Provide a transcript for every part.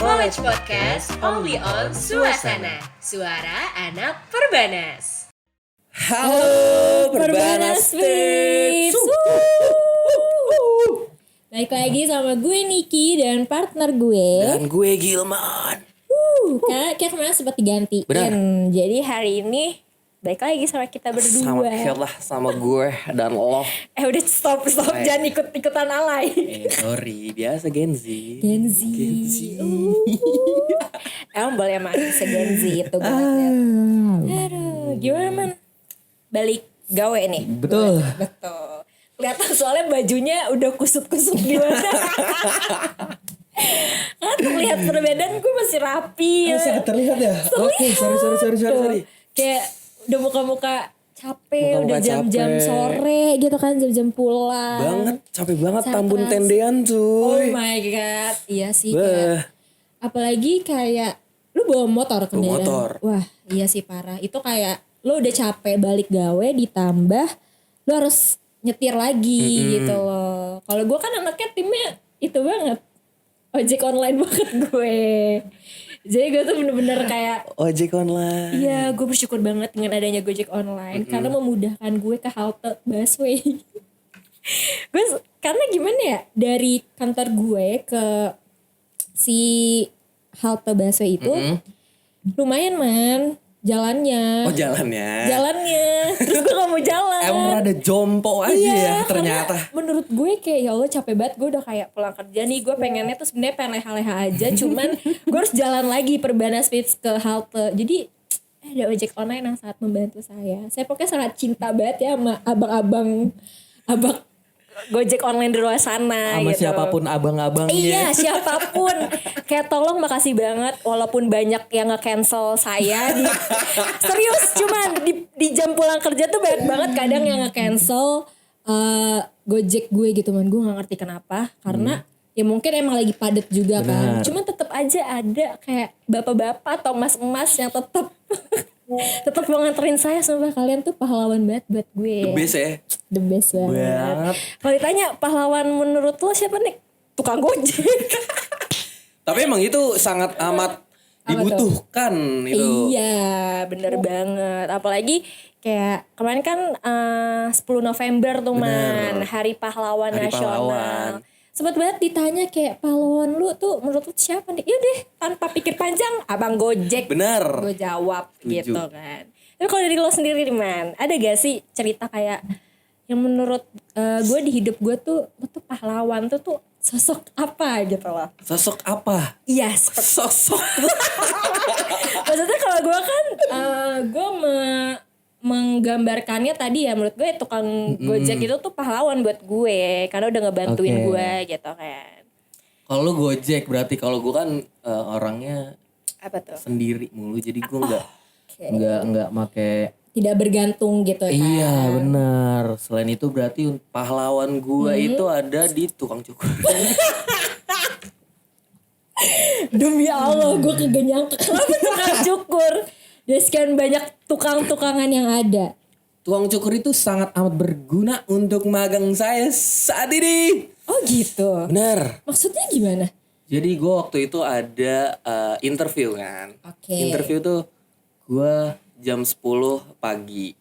Knowledge Podcast only on Suasana, suara anak Perbanas. Halo Perbanas Tips. Baik lagi sama gue Niki dan partner gue. Dan gue Gilman. Karena kita kemarin sempat digantiin. Benar. Jadi hari ini baik lagi sama kita berdua. Sama gue dan lo. Udah stop jangan ikut-ikutan alay. Sorry, biasa Gen Z. Gen Z. Emang boleh emang bisa Gen Z itu gue liat. Aduh, gimana man? Balik gawe nih. Betul. Kelihatan soalnya bajunya udah kusut-kusut gimana. Kan terlihat perbedaan gue masih rapi. Masih terlihat ya? Oke, sorry. Kayak udah muka-muka capek, Muka-muka udah jam-jam capek. sore gitu kan, jam-jam pulang. Banget, capek banget Saat tambun trans- tendean Oh cuy. my god, iya sih. Beh. Kayak, apalagi kayak lu bawa motor kendaraan. motor. Wah iya sih parah. Itu kayak lu udah capek balik gawe ditambah lu harus nyetir lagi gitu loh. Kalau gue kan anaknya timnya itu banget. Ojek online banget gue. Jadi gue tuh bener-bener kayak Ojek online. iya, gue bersyukur banget dengan adanya Gojek online karena memudahkan gue ke halte busway. Gue karena gimana ya, dari kantor gue ke si halte busway itu lumayan man jalannya. Oh jalannya. Terus gue gak mau jalan. Emang rada jompo aja ya ternyata. Karena menurut gue kayak ya Allah capek banget, gue udah kayak pulang kerja nih, gue pengennya tuh sebenarnya pengen leha-leha aja, cuman gue harus jalan lagi Perbanas Fits ke halte. Jadi ada ojek online yang sangat membantu saya. Saya pokoknya sangat cinta banget ya sama abang Gojek online di luar sana Sama gitu. siapapun abang-abangnya. Iya siapapun. Kayak tolong makasih banget. Walaupun banyak yang nge-cancel saya serius cuman di jam pulang kerja tuh banyak banget kadang yang nge-cancel Gojek gue gitu man. Gue gak ngerti kenapa. Karena ya mungkin emang lagi padet juga kan. Cuman tetap aja ada kayak bapak-bapak atau mas-mas yang tetap mau nganterin saya. Sumpah kalian tuh pahlawan banget buat gue. The best ya. The best banget. Kalau ditanya pahlawan menurut lo siapa nih? Tukang Gojek. Tapi emang itu sangat amat dibutuhkan itu. Iya bener banget. Apalagi kayak kemarin kan 10 November tuh man. Hari Pahlawan Hari Nasional. Pahlawan. Sempet banget ditanya kayak pahlawan lu tuh menurut lu siapa nih? Yaudah tanpa pikir panjang Abang Gojek. Bener. Gue jawab Setuju. gitu kan. Tapi kalau dari lo sendiri nih man, ada gak sih cerita kayak yang menurut gue di hidup gue tuh pahlawan tuh sosok apa gitu loh? Sosok apa? Iya, Sosok. maksudnya kalau gue kan gue menggambarkannya tadi ya, menurut gue tukang Gojek itu tuh pahlawan buat gue karena udah ngebantuin Oke. gue gitu kan. Kalau lu Gojek berarti, kalau gue kan orangnya Apa tuh? sendiri mulu, jadi gue Oke. nggak make. Tidak bergantung gitu kan. Iya benar. Selain itu berarti pahlawan gue itu ada di tukang cukur. Demi Allah gue kagak nyangka kenapa tukang cukur. Dari sekian banyak tukang-tukangan yang ada. Tukang cukur itu sangat amat berguna untuk magang saya saat ini. Oh gitu. Benar. Maksudnya gimana? Jadi gue waktu itu ada interview kan. Oke. Interview tuh gue jam 10 pagi.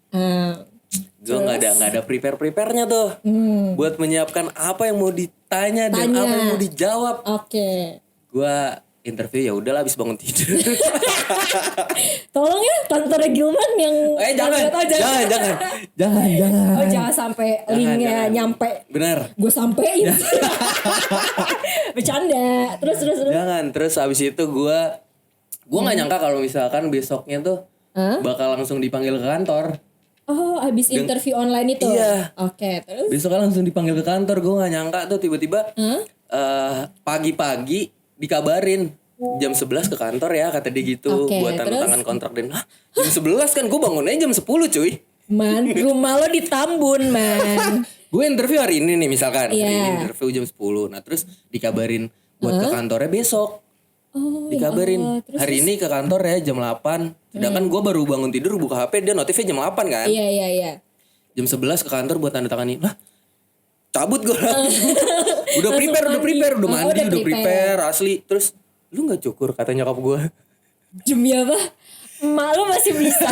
Gue nggak ada prepare-nya tuh. Buat menyiapkan apa yang mau ditanya dan apa yang mau dijawab. Oke. Gue interview ya udahlah habis bangun tidur. Tolong ya kantor Gilman yang jangan. Oh jangan sampai linknya jangan. nyampe. Bener. Gue sampein. Bercanda. Terus. Jangan. Terus habis itu gue nggak nyangka kalau misalkan besoknya tuh bakal langsung dipanggil ke kantor. Oh abis interview online itu. Iya. Oke terus. Besoknya langsung dipanggil ke kantor. Gue nggak nyangka tuh tiba-tiba pagi-pagi dikabarin jam 11 ke kantor ya, kata dia gitu. Oke, buat tanda terus? tangan kontrak. Dan jam 11 kan gue bangunnya jam 10 cuy. Man rumah lo di Tambun man. Gue interview hari ini nih misalkan. Iya. Hari ini interview jam 10. Nah terus dikabarin buat ke kantornya besok. Oh Dikabarin ya Allah. Terus, hari ini ke kantor ya jam 8. Sedangkan gue baru bangun tidur buka HP, dia notifnya jam 8 kan. Iya. Jam 11 ke kantor buat tanda tangan ini. Lah cabut gue. udah prepare, udah mandi, Oh, udah prepare asli. Terus lu nggak cukur kata nyokap gue. Demi apa? Emak lu masih bisa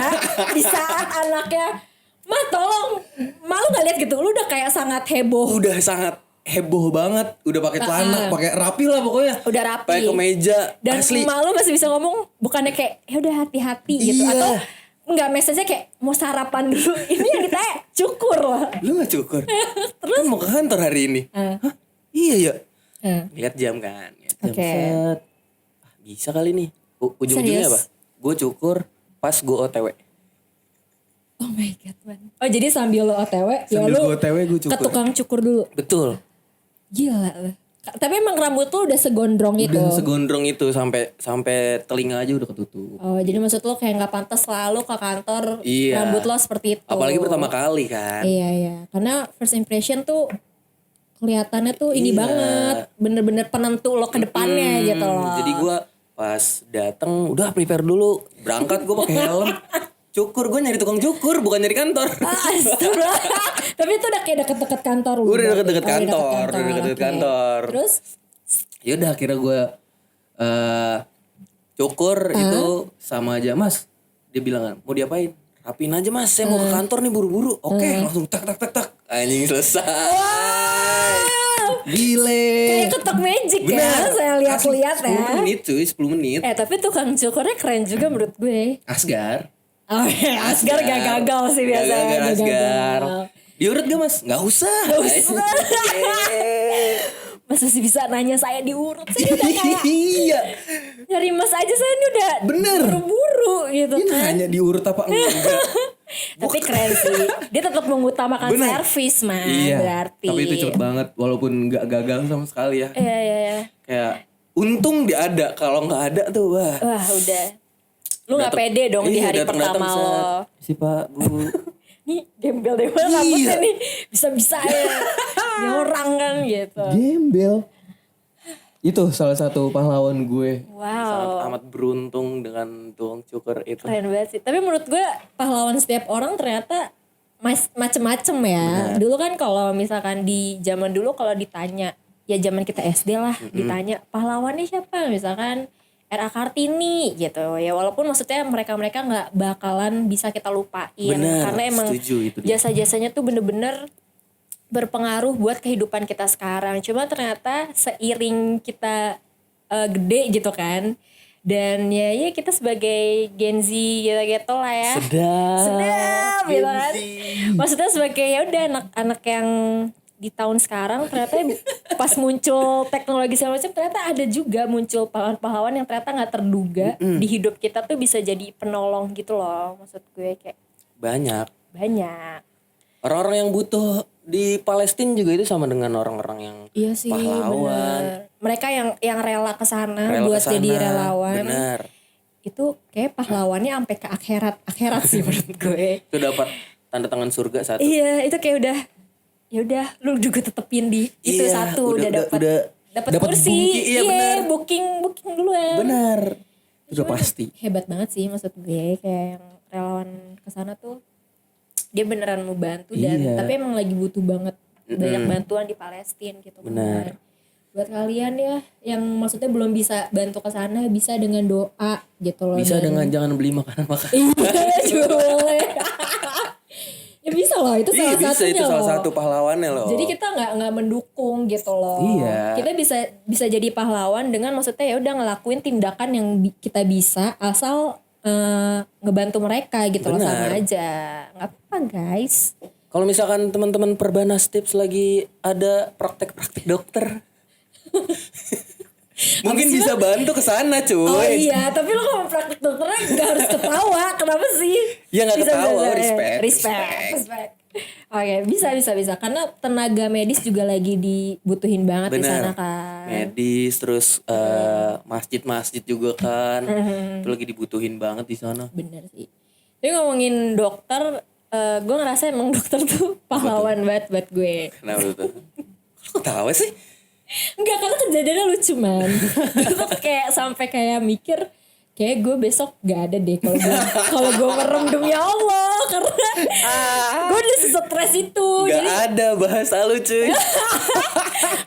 di saat anaknya, "Ma tolong." Emak lu gak lihat gitu, lu udah kayak sangat heboh. Udah sangat heboh banget, udah pakai celana, pakai rapi lah pokoknya. Udah rapi. Pakai kemeja. Dan asli. emak lu masih bisa ngomong, bukannya kayak ya udah hati-hati gitu, Iya. atau enggak, message-nya kayak mau sarapan dulu. Ini yang ditanya cukur loh. Lu gak cukur? Terus mau ke kantor hari ini? Hah? Iya ya. Lihat jam kan. Lihat jam. Oke. Set. Ah, bisa kali nih. Ujung-ujungnya Serius? apa? Gue cukur pas gue OTW. Oh my god, man. Oh jadi sambil lo OTW, ya Sambil lu gua OTW, gua cukur. ke tukang cukur dulu. Betul. Gila lu. Tapi emang rambut lu udah segondrong itu. Udah segondrong itu sampai telinga aja udah ketutup. Oh jadi maksud lu kayak gak pantas selalu ke kantor Iya. rambut lo seperti itu. Apalagi pertama kali kan. Iya. Karena first impression tuh kelihatannya tuh ini Iya. banget. Bener-bener penentu lo ke depannya gitu loh. Jadi gue pas dateng udah prepare dulu. Berangkat gue pakai helm. Cukur, gue nyari tukang cukur bukan nyari kantor. Astagfirullah. Tapi itu udah kayak deket-deket kantor lu. Udah deket-deket Oh, kantor, udah deket-deket oke. kantor. Terus Yaudah akhirnya gue cukur itu sama aja, "Mas." Dia bilang kan, "Mau diapain?" "Rapiin aja Mas, saya mau ke kantor nih buru-buru." "Oke." Langsung tak. Anjing selesai. Gile. kayak ketok magic ya. Saya lihat-lihat ya. 10 menit cuy, 10 menit. Tapi tukang cukurnya keren juga menurut gue. Asgar. Oh iya, Asgar gak gagal sih biasanya. Gak Gak Asgar. gagal. Diurut gak Mas? Gak usah. Gak usah. Mas masih bisa nanya saya diurut. Saya udah kayak Iya. nyari mas aja, saya ini udah Bener. buru-buru gitu Ini kan. hanya diurut apa enggak? Tapi keren sih. Dia tetap mengutamakan Bener. servis man. Iya. Berarti. Tapi itu cepet banget walaupun gak gagal sama sekali ya. Iya. Kayak untung dia ada, kalau nggak ada tuh wah. Wah udah. Lu gak pede dong di Iya, hari datang-datang pertama lo. set. Si Pak, Bu. Nih gembel deh banget rambutnya Iya. nih. Bisa-bisa ya. Ini orang kan gitu. Gembel. Itu salah satu pahlawan gue. Wow. Sangat amat beruntung dengan tukang cukur itu. Keren banget sih. Tapi menurut gue pahlawan setiap orang ternyata macem-macem ya. Dulu kan kalau misalkan di zaman dulu kalau ditanya, ya zaman kita SD lah, ditanya pahlawannya siapa, misalkan R.A. Kartini gitu ya, walaupun maksudnya mereka-mereka nggak bakalan bisa kita lupain. Bener, karena emang setuju itu dia. jasa-jasanya tuh bener-bener berpengaruh buat kehidupan kita sekarang. Cuma ternyata seiring kita gede gitu kan, dan ya kita sebagai Gen Z gitu lah ya. Sedap gitu kan. Maksudnya sebagai ya udah anak-anak yang di tahun sekarang ternyata pas muncul teknologi segala macam, ternyata ada juga muncul pahlawan-pahlawan yang ternyata nggak terduga di hidup kita tuh bisa jadi penolong gitu loh. Maksud gue kayak Banyak. Orang-orang Orang-orang yang butuh di Palestina juga itu sama dengan orang-orang yang iya sih, pahlawan. bener. Mereka yang rela kesana Rela buat kesana, jadi relawan. Bener. Itu kayak pahlawannya sampai ke akhirat sih menurut gue. Itu dapat tanda tangan surga satu. Iya, itu kayak udah ya udah lu juga tetepin di itu Iya, satu udah dapat kursi. booking, iya, bener. booking duluan. Bener. Itu udah pasti. Hebat banget sih maksud gue, kayak yang relawan kesana tuh dia beneran mau bantu dan Iya. tapi emang lagi butuh banget banyak bantuan di Palestina gitu. Benar. Buat kalian ya yang maksudnya belum bisa bantu ke sana, bisa dengan doa gitu loh. Bisa dan- dengan jangan beli makanan. Iya juga boleh. Ya bisa loh, itu salah Iya bisa, satunya itu salah loh. satu pahlawannya loh. Jadi kita nggak mendukung gitu loh. Iya. Kita bisa jadi pahlawan dengan maksudnya ya udah ngelakuin tindakan yang kita bisa asal ngebantu mereka gitu loh, sama Benar. aja. Nggak apa-apa guys. Kalau misalkan teman-teman Perbanas Tips lagi ada praktek-praktek dokter. Mungkin bisa bantu ke sana cuy. Oh iya, tapi lo kalau praktek dokternya gak harus ketawa. Kenapa sih? Ya nggak Bisa, ketawa, bisa. respect. Respect. Oke, bisa. Karena tenaga medis juga lagi dibutuhin banget di sana Bener. kan. Medis terus masjid-masjid juga kan. Itu lagi dibutuhin banget di sana. Bener sih. Tapi ngomongin dokter, gue ngerasa emang dokter tuh pahlawan banget buat gue. Kenapa tuh? Kok ketawa sih? Enggak, karena kejadiannya lucu man. Gue tuh kayak sampai kayak mikir, kayak gue besok gak ada deh kalau gue merem demi Allah, karena gue udah stres itu. Gak Jadi ada bahasa lu cuy.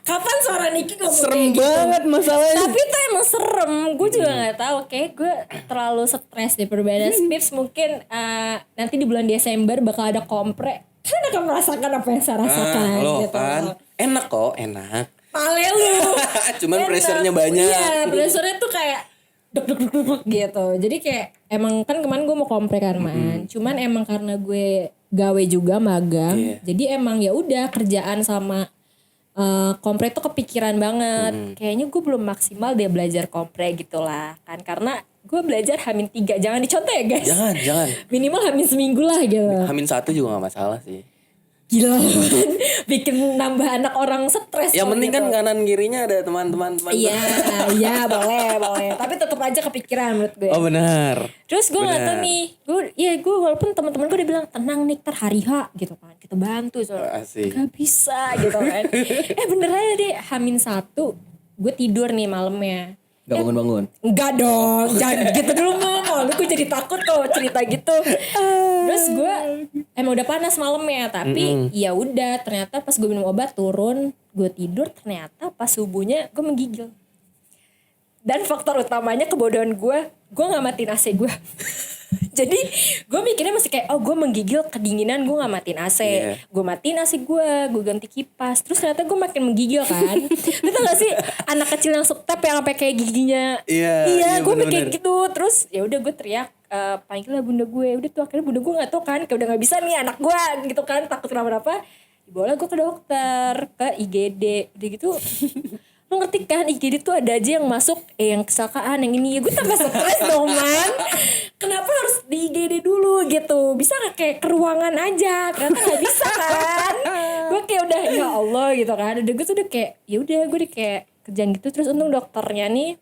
kapan suara Niki ngomong Serem kayak gitu? banget masalahnya. Tapi itu emang serem. Gue juga nggak tahu. Kayak gue terlalu stres di Perbanas Pips. Mungkin nanti di bulan Desember bakal ada kompre. Kan akan merasakan apa yang saya rasakan. Loh gitu. kan enak kok, enak. Pale lu. Cuman Enak. pressure-nya banyak. Iya, pressure-nya tuh kayak deg gitu. Jadi kayak emang kan kemarin gue mau kompre kan man. Cuman emang karena gue gawe juga magang. Iya. Jadi emang ya udah kerjaan sama kompre tuh kepikiran banget. Kayaknya gue belum maksimal deh belajar kompre gitu lah kan, karena gue belajar H-3. Jangan dicontoh ya guys. Jangan. Minimal H-1 lah gitu. H-1 juga gak masalah sih. Gila bikin nambah anak orang stres. Yang kalau penting gitu. kan kanan kirinya ada teman-teman. Iya boleh. Tapi tetap aja kepikiran menurut gue. Oh benar. Terus gue nggak tahu Benar. nih, gue walaupun teman-teman gue udah bilang tenang nih, ntar hari H gitu kan, kita bantu soalnya. Asik. Gak bisa gitu kan. Bener aja deh, H-1 gue tidur nih malamnya. Gak bangun-bangun. Enggak dong, jangan gitu dulu mama. Lu gue jadi takut kalau cerita gitu. Terus gue emang udah panas malamnya, tapi ya udah ternyata pas gue minum obat turun, gue tidur, ternyata pas subuhnya gue menggigil. Dan faktor utamanya kebodohan gue nggak matiin AC gue. Jadi gue mikirnya masih kayak gue menggigil kedinginan, gue nggak matiin AC. Yeah. Gue matiin AC gue ganti kipas. Terus ternyata gue makin menggigil kan. Lu tau gak sih anak kecil yang suktep yang sampai kayak giginya? Iya, Gue bener-bener. kayak gitu. Terus ya udah gue teriak, panggil lah bunda gue. Udah tuh akhirnya bunda gue nggak tahu kan, kayak udah nggak bisa nih anak gue gitu kan, takut kenapa-napa. Dibawa gue ke dokter, ke IGD. Udah gitu. Lo ngerti kan IGD tuh ada aja yang masuk yang kecelakaan yang ini. Gue tambah stres dong man. Kenapa harus di IGD dulu gitu? Bisa gak kayak ke ruangan aja? Ternyata gak bisa kan. Gue kayak udah ya Allah gitu kan. Udah gue tuh udah kayak ya udah gue udah kayak kerjaan gitu. Terus untung dokternya nih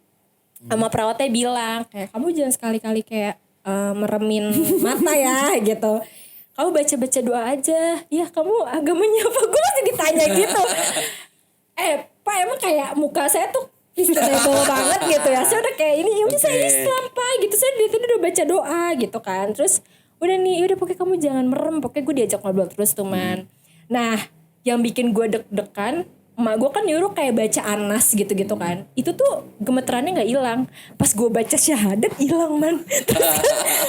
sama perawatnya bilang kayak kamu jangan sekali-kali kayak meremin mata ya gitu. Kamu baca-baca doa aja. Ya kamu agamanya apa? Gue masih ditanya gitu. Pak emang kayak muka saya tuh istimewa banget gitu ya. Saya udah kayak ini, udah saya Islam Pak gitu. Saya dari tadi udah baca doa gitu kan. Terus udah nih, udah pokoknya kamu jangan merem. Pokoknya gue diajak ngobrol terus tuh man. Nah yang bikin gue deg-degan, emak gue kan nyuruh kayak baca Anas gitu-gitu kan. Itu tuh gemeterannya gak hilang. Pas gue baca syahadat hilang man. Terus kan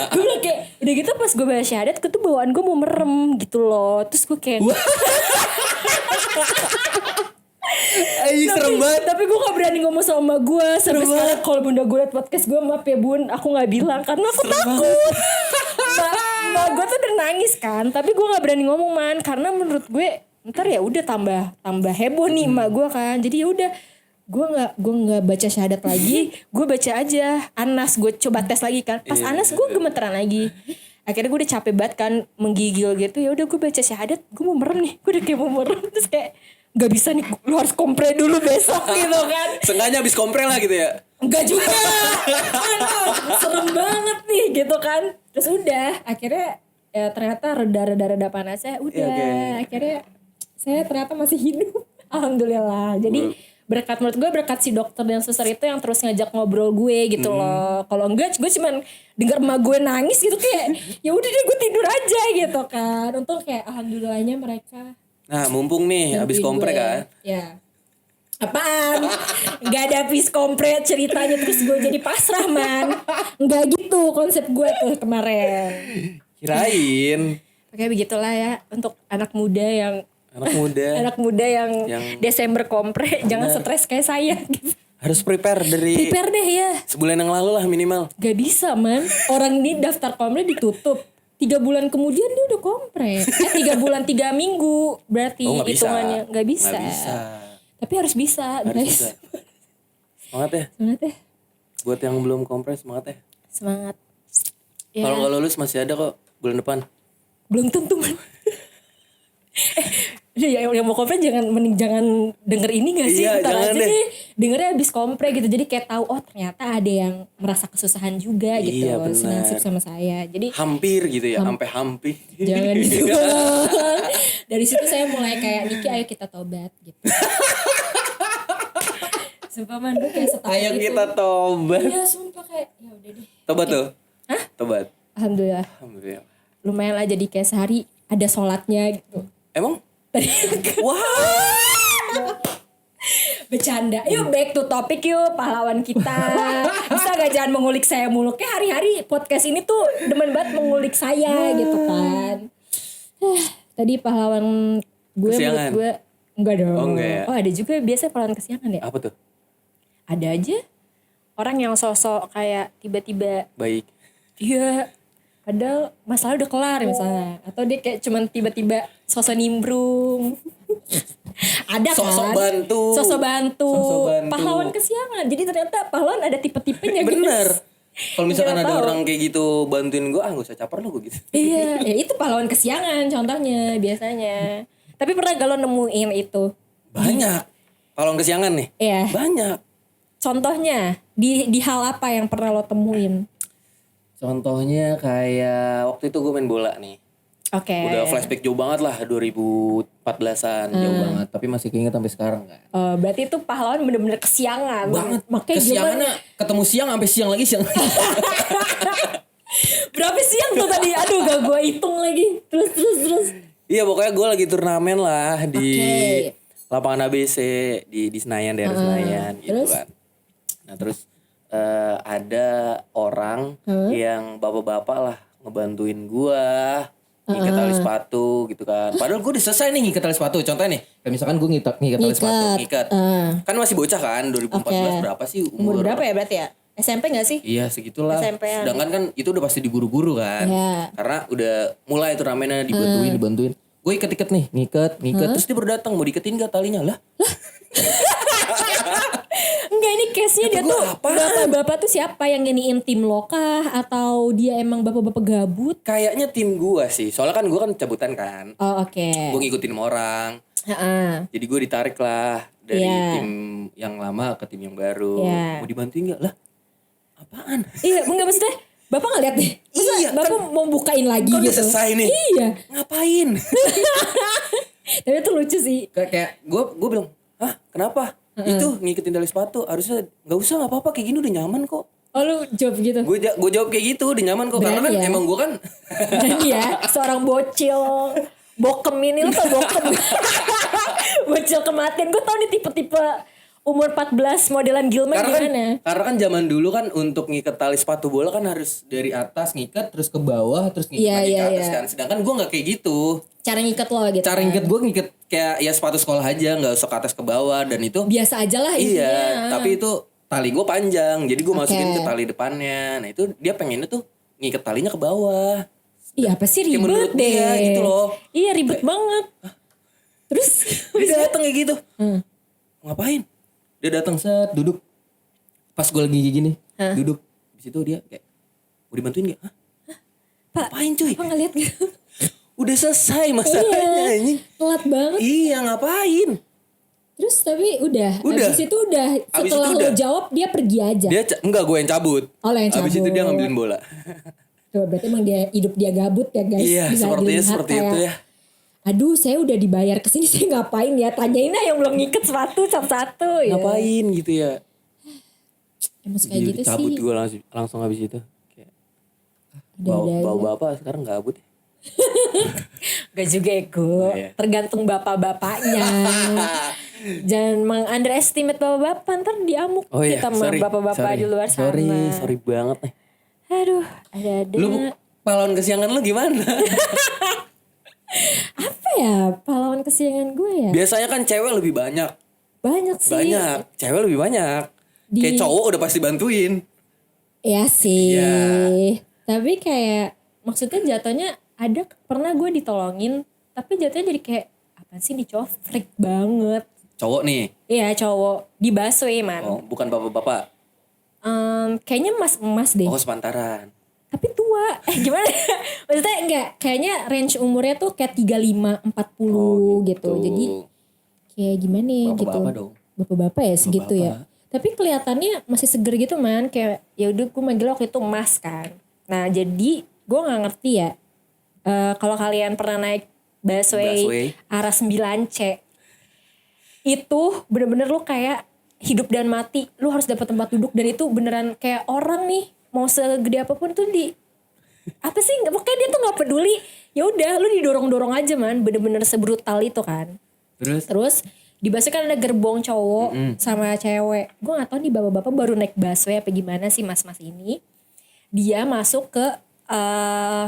gue bilang kayak udah gitu pas gue baca syahadat, gue tuh bawaan gue mau merem gitu loh. Terus gue kayak Serem banget. Tapi gue gak berani ngomong sama gue. Sampai sekarang kalau bunda gue liat podcast gue, maaf ya bun, aku gak bilang karena aku takut. Mbak gue tuh udah nangis kan, tapi gue gak berani ngomong man, karena menurut gue ntar ya udah tambah heboh nih emak gue kan. Jadi ya udah gue nggak baca syahadat lagi, gue baca aja Anas. Gue coba tes lagi kan, pas Anas gue gemeteran lagi. Akhirnya gue udah capek banget kan menggigil gitu. Ya udah gue baca syahadat, gue mau merem nih, gue udah kayak mau merem. Terus kayak gak bisa nih, lu harus kompre dulu besok gitu kan. Sengaja habis kompre lah gitu ya. Enggak juga. Aduh, serem banget nih gitu kan. Terus udah akhirnya ya ternyata reda panasnya. Udah akhirnya saya ternyata masih hidup. Alhamdulillah. Jadi menurut gue berkat si dokter dan suster itu yang terus ngajak ngobrol gue gitu loh. Kalau enggak gue cuman denger emak gue nangis gitu kayak ya udah deh gue tidur aja gitu kan. Untung kayak alhamdulillahnya mereka. Nah mumpung nih habis kompre kan. Ya. Apaan? Gak ada habis kompre ceritanya terus gue jadi pasrah man. Gak gitu konsep gue tuh kemarin. Kirain. Oke begitulah ya untuk anak muda yang yang Desember kompre. Jangan stres kayak saya gitu. Harus prepare dari Prepare deh ya. sebulan yang lalu lah minimal. Gak bisa man. Orang ini daftar kompre ditutup 3 bulan kemudian dia udah kompre. 3 bulan 3 minggu berarti hitungannya. Gak bisa. Tapi harus bisa guys. Semangat ya. Semangat ya. Buat yang belum kompre semangat ya. Semangat. Ya. Kalau nggak lulus masih ada kok bulan depan. Belum tentu man. yang mau kompre jangan denger ini gak sih? Iya, Ntar jangan aja deh. deh dengernya abis kompre gitu. Jadi kayak tahu ternyata ada yang merasa kesusahan juga gitu. Iya, benar. Senasib sama saya. Jadi Hampir gitu ya, sampai hampir. jangan gitu. Dari situ saya mulai kayak Niki ayo kita tobat gitu. Sumpah man, gue kayak setakut Ayo itu. kita tobat. Iya sumpah kayak ya udah deh. Tobat tuh. Hah? Tobat. Alhamdulillah. Alhamdulillah. Lumayan lah jadi kayak sehari ada sholatnya gitu. Emang? Wah. Bercanda. Yuk back to topic yuk pahlawan kita. Bisa gak jangan mengulik saya mulu. Kayak hari-hari podcast ini tuh demen banget mengulik saya gitu kan. Tadi pahlawan gue Kesiangan. menurut gue enggak dong. Oh, enggak ya? Oh ada juga biasa pahlawan kesiangan ya. Apa tuh? Ada aja orang yang sosok kayak tiba-tiba Baik. iya padahal masalah udah kelar misalnya. Atau dia kayak cuman tiba-tiba sosok nimbrung. Ada kan Sosok bantu. Sosok bantu Sosok bantu. Pahlawan kesiangan. Jadi ternyata pahlawan ada tipe-tipenya guys. Bener. Kalau misalkan Nggak ada tahu. orang kayak gitu bantuin gue, gak usah caper lu gue gitu. Iya, ya itu pahlawan kesiangan contohnya biasanya. Tapi pernah gak lo nemuin itu? Banyak. Pahlawan kesiangan nih. Iya. Banyak. Contohnya di hal apa yang pernah lo temuin? Contohnya kayak waktu itu gue main bola nih. Oke. Udah flashback jauh banget lah 2014-an jauh banget. Tapi masih keinget sampai sekarang kan. Berarti itu pahlawan bener-bener kesiangan. Banget. Makanya Kesiangannya ketemu siang sampai siang lagi siang. berapa siang tuh tadi? Aduh gak gue hitung lagi. Terus. Iya pokoknya gue lagi turnamen lah di Oke. lapangan ABC di Senayan daerah Senayan gitu terus? kan. Nah terus ada orang yang bapak-bapak lah ngebantuin gue ngikat tali sepatu gitu kan. Padahal gue udah selesai nih ngikat tali sepatu. Contohnya nih, kayak misalkan gue ngikat tali sepatu, ngikat. Kan masih bocah kan, 2014 Oke. berapa sih Umur berapa ya berarti ya? SMP gak sih? Iya segitulah. SMP-an. Sedangkan kan itu udah pasti diguru-guru kan. Iya. Karena udah mulai turnamennya dibantuin. Gue iket nih, ngiket. Terus dia baru datang mau diiketin gak talinya lah? Enggak ini case-nya dia Kata tuh gua, apaan? bapak-bapak tuh siapa yang nginiin tim lo kah? Atau dia emang bapak-bapak gabut? Kayaknya tim gue sih. Soalnya kan gue kan cabutan kan. Oh oke. Gue ngikutin sama orang. Heeh. Jadi gue ditarik lah dari Iya. tim yang lama ke tim yang baru. Iya. Mau dibantuin gak? Lah apaan? Iya enggak maksudnya bapak gak lihat deh. Masa Iya, bapak mau bukain lagi Kan udah gitu. selesai nih. Iya. Ngapain? Tapi itu lucu sih. kayak gue bilang, hah kenapa? Itu ngikutin tali sepatu. Harusnya gak usah, gak apa-apa, kayak gini udah nyaman kok. Oh lu jawab gitu. Gue jawab kayak gitu, udah nyaman kok. Karena kan Berani ya. emang gue kan Berani ya seorang bocil bokem ini lu tau bokem. Bocil kematian. Gue tau nih tipe-tipe umur 14 modelan Gilman gimana. karena kan zaman dulu kan untuk ngikat tali sepatu bola kan harus dari atas ngikat terus ke bawah terus ngikat Iya, lagi iya, ke atas iya. kan. Sedangkan gue nggak kayak gitu. Cara ngikat lo gitu. Cara kan. ngikat gue ngikat kayak ya sepatu sekolah aja, nggak usah ke atas ke bawah dan itu. Biasa aja lah intinya. Iya, tapi itu tali gue panjang, jadi gue masukin Oke. ke tali depannya. Nah itu dia pengennya tuh ngikat talinya ke bawah. Iya apa sih Kayak ribet menurut deh. dia gitu loh. Iya ribet banget. Terus Dia datang kayak gitu. Ngapain? Dia datang set duduk. Pas gue lagi gini, duduk. Di situ dia kayak, mau dibantuin gak? Hah? Pak, Ngapain cuy? apa ngeliat gitu? Udah selesai masalahnya Iya, anjing. telat banget. Iya ngapain? Terus tapi udah. Udah. Abis itu udah. Abis Setelah itu lo udah. jawab dia pergi aja. Dia enggak, gue yang cabut. Oh, lo yang Abis itu cabut. dia ngambilin bola. Tuh, berarti emang dia hidup dia gabut ya guys. Iya, Bisa sepertinya dilihat seperti kayak, itu ya. Aduh saya udah dibayar kesini saya ngapain ya. Tanyain aja yang belum ngiket sepatu satu-satu ya. Ngapain gitu ya? Emang suka gitu cabut sih. gue langsung habis itu. Kayak Ada-ada bau aja. bapak sekarang gabut ya. Gak juga Ego. Oh, iya. Tergantung bapak-bapaknya. Jangan meng-underestimate bapak-bapak. Ntar diamuk Oh iya, kita sama sorry. bapak-bapak di luar sana. Sorry banget nih. Aduh, ada-ada. Lu pahlawan kesiangan lu gimana? Apa ya pahlawan kesiangan gue ya? Biasanya kan cewek lebih banyak. Banyak sih. Banyak. Cewek lebih banyak. Kayak cowok udah pasti bantuin. Ya sih. Iya. Tapi kayak maksudnya jatuhnya ada pernah gue ditolongin. Tapi jatuhnya jadi kayak apa sih nih cowok freak banget. Cowok nih. Iya cowok di busway man. Oh, bukan bapak-bapak. Kayaknya emas deh. Oh, sepantaran. Tapi tua. Gimana? Maksudnya enggak. Kayaknya range umurnya tuh kayak 35, 40 Oh, gitu. Jadi kayak gimana ya gitu. Bapak-bapak dong. Bapak-bapak ya segitu ya. Bapak. Tapi kelihatannya masih seger gitu man. Kayak ya udah gue manggil waktu itu emas kan. Nah jadi gue gak ngerti ya. Kalau kalian pernah naik busway Busway. arah 9C. Itu bener-bener lu kayak hidup dan mati lu harus dapat tempat duduk, dan itu beneran kayak orang nih mau segede apapun tuh di apa sih, pokoknya dia tuh nggak peduli, ya udah lu didorong aja man, bener-bener sebrutal itu kan. Terus di busway kan ada gerbong cowok sama cewek. Gue gak tahu nih bapak-bapak baru naik busway apa gimana sih mas-mas ini. Dia masuk ke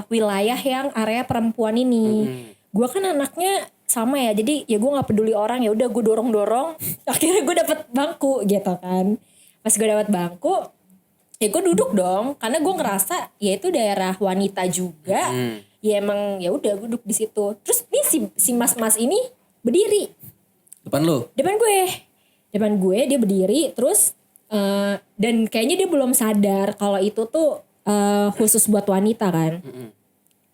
wilayah yang area perempuan ini. Gue kan anaknya sama ya, jadi ya gue gak peduli orang, ya udah gue dorong. Akhirnya gue dapet bangku gitu kan. Pas gue dapet bangku, ya gue duduk dong, karena gue ngerasa ya itu daerah wanita juga. Ya emang ya udah gue duduk di situ. Terus nih si mas-mas ini berdiri depan gue dia berdiri terus dan kayaknya dia belum sadar kalau itu tuh khusus buat wanita kan.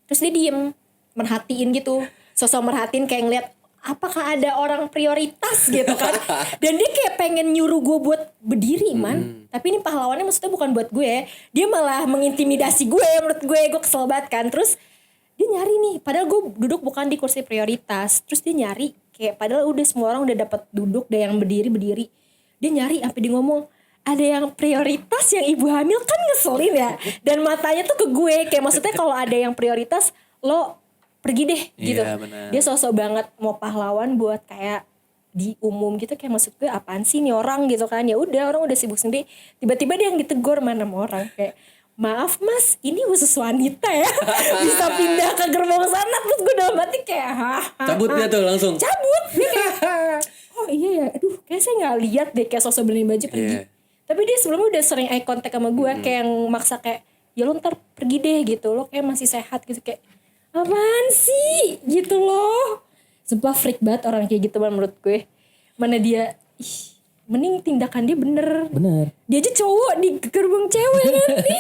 Terus dia diem merhatiin gitu, sosok merhatiin kayak ngeliat apakah ada orang prioritas gitu kan. Dan dia kayak pengen nyuruh gue buat berdiri man, tapi ini pahlawannya maksudnya bukan buat gue, dia malah mengintimidasi gue. Menurut gue kesel banget kan. Terus dia nyari nih, padahal gue duduk bukan di kursi prioritas. Terus dia nyari, kayak padahal udah semua orang udah dapat duduk, ada yang berdiri. Dia nyari sampai dia ngomong, ada yang prioritas yang ibu hamil, kan ngeselin ya. Dan matanya tuh ke gue, kayak maksudnya kalau ada yang prioritas, lo pergi deh gitu. Bener. Dia sosok banget mau pahlawan buat kayak di umum gitu, kayak maksud gue apaan sih nih orang gitu kan. Ya udah orang udah sibuk sendiri, tiba-tiba dia yang ditegur mana sama orang kayak, maaf mas, ini khusus wanita ya, bisa pindah ke gerbong sana. Terus gue dalam hati kayak cabut dia tuh langsung. Cabut dia kayak, oh iya ya, aduh kayak saya nggak lihat deh, kayak sosok benerin baju pergi. Tapi dia sebelumnya udah sering eye contact sama gue, kayak yang maksa kayak, ya lo ntar pergi deh gitu, lo kayak masih sehat gitu, kayak apaan sih gitu loh. Sumpah freak banget orang kayak gitu menurut gue. Mana dia, mending tindakan dia bener. Dia aja cowok di gerbong cewek nanti.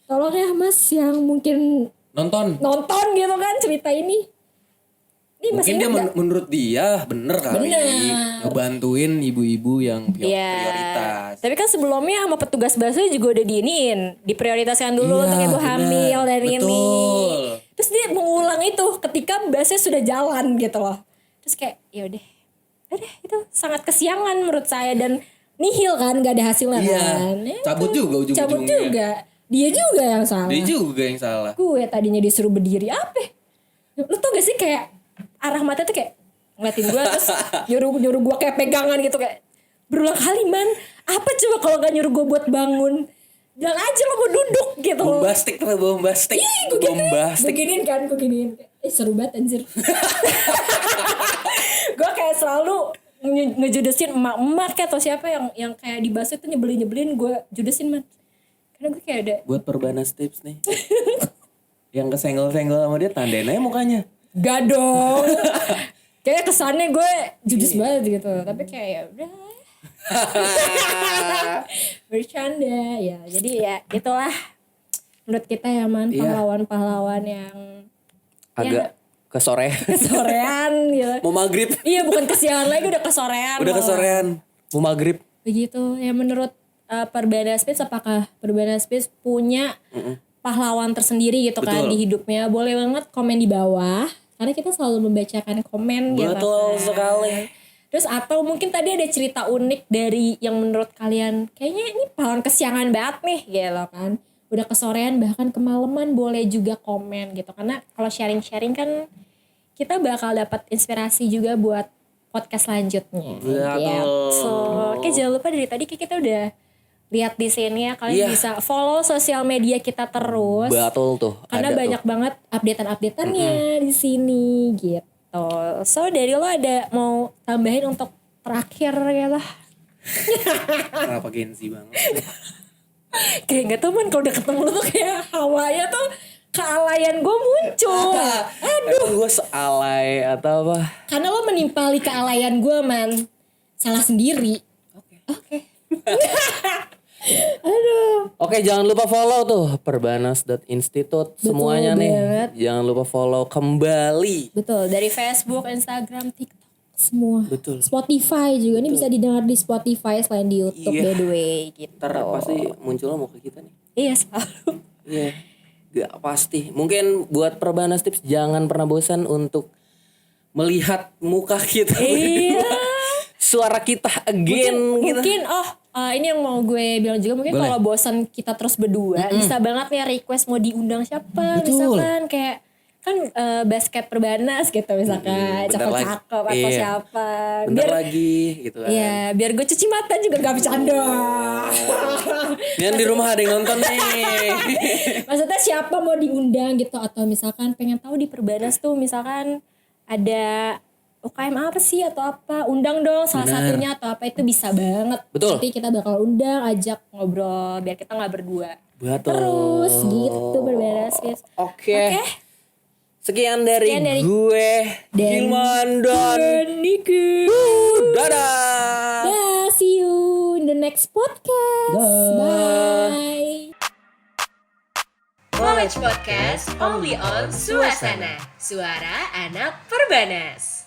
Tolong ya mas yang mungkin nonton gitu kan cerita ini. Mungkin dia menurut dia bener kali. Ngebantuin ibu-ibu yang prioritas. Tapi kan sebelumnya sama petugas busway juga udah diprioritaskan dulu untuk ibu hamil dan ini. Terus dia mengulang itu ketika busway sudah jalan gitu loh. Terus kayak ya udah itu sangat kesiangan menurut saya, dan nihil kan, gak ada hasilnya kan. Cabut juga ujung-ujungnya. Cabut juga. Dia juga yang salah. Gue tadinya disuruh berdiri apa? Lu tau gak sih kayak arah mata tuh kayak ngeliatin gue terus nyuruh gue kayak pegangan gitu, kayak berulang kali man. Apa coba kalau gak nyuruh gue buat bangun? Bilang aja lo mau duduk gitu. Bombastik. Gue giniin kan. Seru banget anjir. Gue kayak selalu ngejudesin emak-emak kayak atau siapa yang kayak di busway tuh nyebelin gue judesin man. Karena gue kayak ada buat Perbanas Tips nih. Yang kesenggol-senggol sama dia tandain aja mukanya. Gak dong. Kayak kesannya gue judes banget gitu. Tapi kayak ya udah. Bercanda ya. Jadi ya itulah menurut kita ya man, pahlawan-pahlawan yang agak kesorean gitu. Mau maghrib. Iya bukan kesiangan lagi, udah kesorean. Mau maghrib. Begitu ya menurut Perbana Space, apakah Perbana Space punya pahlawan tersendiri gitu kan di hidupnya? Boleh banget komen di bawah, karena kita selalu membacakan komen gitu. Betul sekali. Terus atau mungkin tadi ada cerita unik dari yang menurut kalian kayaknya ini pahlawan kesiangan banget nih gitu kan. Udah kesorean bahkan kemalaman, boleh juga komen gitu. Karena kalau sharing-sharing kan kita bakal dapat inspirasi juga buat podcast selanjutnya. Gitu. Oke, jangan lupa dari tadi kita udah lihat di sini ya, kalian bisa follow sosial media kita terus. Betul tuh. Karena banyak banget updatean-updateannya di sini gitu. So dari lo ada mau tambahin untuk terakhir ya lah? Kenapa gengsi banget? Kayak gak tau man, kalau udah ketemu lo tuh kayak hawanya tuh kealayan gue muncul. Aduh. Emang gue sealay atau apa? Karena lo menimpali kealayan gue man. Salah sendiri. Oke. Aduh. Oke, jangan lupa follow tuh perbanas.institute semuanya nih. Jangan lupa follow kembali. Betul, dari Facebook, Instagram, TikTok semua. Betul. Spotify juga. Ini bisa didengar di Spotify selain di YouTube by the way gitu. Ntar pasti munculnya mau ke kita nih. Iya, selalu. Iya. Gak pasti. Mungkin buat Perbanas Tips jangan pernah bosan untuk melihat muka kita. Iya. suara kita again gitu. Mungkin ini yang mau gue bilang juga, mungkin Boleh. kalau bosan kita terus berdua bisa banget nih request mau diundang siapa. Betul. Misalkan kayak kan basket perbanas gitu misalkan, bener cakep-cakep lagi. atau Iya. siapa. Bentar lagi gitu kan. Iya, biar gue cuci mata juga gak bercanda. Yang di rumah ada yang nonton nih. Maksudnya siapa mau diundang gitu, atau misalkan pengen tahu di perbanas tuh misalkan ada UKM apa sih atau apa, undang dong salah Bener. satunya atau apa, itu bisa banget. Betul. Nanti kita bakal undang, ajak ngobrol biar kita nggak berdua. Betul. Terus gitu perbanas guys. Oke. Sekian dari gue, Dan Hilman dan Niki. dadah. Dah, see you in the next podcast. Bye. Knowledge Podcast only on Suasana, suara anak Perbanas.